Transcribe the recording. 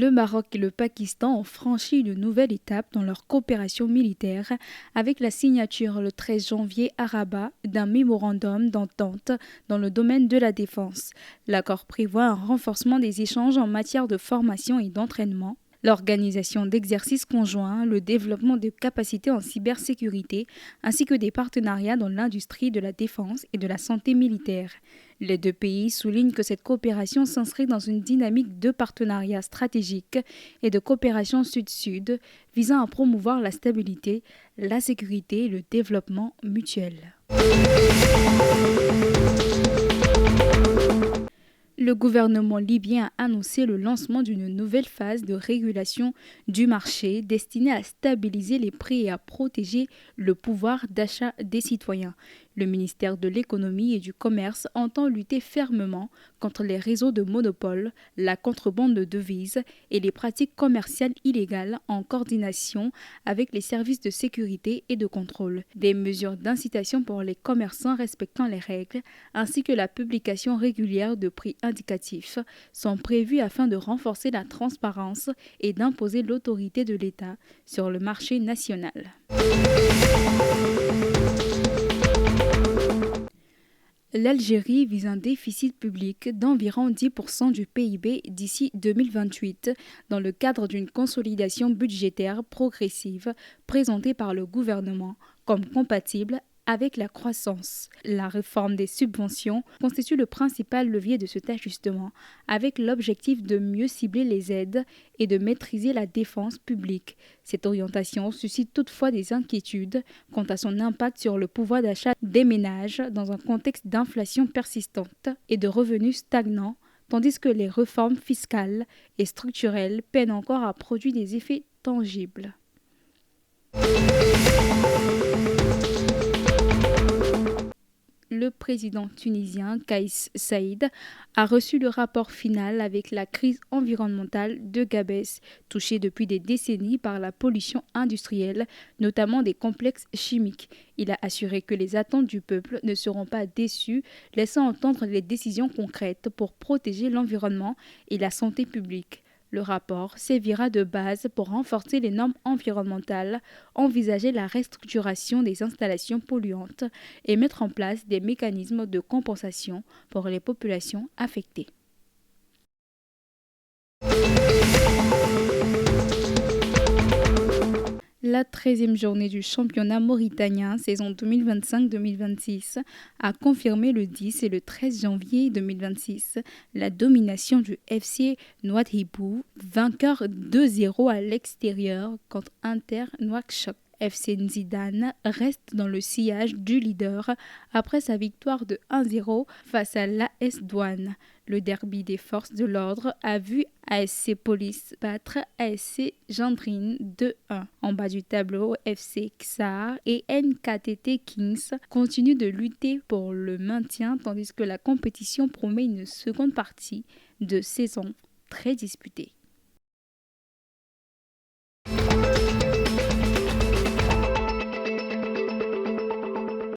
Le Maroc et le Pakistan ont franchi une nouvelle étape dans leur coopération militaire avec la signature le 13 janvier à Rabat d'un mémorandum d'entente dans le domaine de la défense. L'accord prévoit un renforcement des échanges en matière de formation et d'entraînement, l'organisation d'exercices conjoints, le développement de capacités en cybersécurité, ainsi que des partenariats dans l'industrie de la défense et de la santé militaire. Les deux pays soulignent que cette coopération s'inscrit dans une dynamique de partenariat stratégique et de coopération sud-sud visant à promouvoir la stabilité, la sécurité et le développement mutuel. Le gouvernement libyen a annoncé le lancement d'une nouvelle phase de régulation du marché destinée à stabiliser les prix et à protéger le pouvoir d'achat des citoyens. Le ministère de l'Économie et du Commerce entend lutter fermement contre les réseaux de monopole, la contrebande de devises et les pratiques commerciales illégales en coordination avec les services de sécurité et de contrôle. Des mesures d'incitation pour les commerçants respectant les règles ainsi que la publication régulière de prix indicatifs sont prévues afin de renforcer la transparence et d'imposer l'autorité de l'État sur le marché national. L'Algérie vise un déficit public d'environ 10% du PIB d'ici 2028 dans le cadre d'une consolidation budgétaire progressive présentée par le gouvernement comme compatible avec la croissance. La réforme des subventions constitue le principal levier de cet ajustement, avec l'objectif de mieux cibler les aides et de maîtriser la dépense publique. Cette orientation suscite toutefois des inquiétudes quant à son impact sur le pouvoir d'achat des ménages dans un contexte d'inflation persistante et de revenus stagnants, tandis que les réformes fiscales et structurelles peinent encore à produire des effets tangibles. Le président tunisien Kais Saïed a reçu le rapport final avec la crise environnementale de Gabès, touchée depuis des décennies par la pollution industrielle, notamment des complexes chimiques. Il a assuré que les attentes du peuple ne seront pas déçues, laissant entendre les décisions concrètes pour protéger l'environnement et la santé publique. Le rapport servira de base pour renforcer les normes environnementales, envisager la restructuration des installations polluantes et mettre en place des mécanismes de compensation pour les populations affectées. La 13e journée du championnat mauritanien saison 2025-2026 a confirmé le 10 et le 13 janvier 2026 la domination du FC Nouadhibou, vainqueur 2-0 à l'extérieur contre Inter Nouakchott. FC Nzidane reste dans le sillage du leader après sa victoire de 1-0 face à l'AS Douanes. Le derby des forces de l'ordre a vu ASC Police battre ASC Gendrine 2-1. En bas du tableau, FC Xar et NKTT Kings continuent de lutter pour le maintien tandis que la compétition promet une seconde partie de saison très disputée.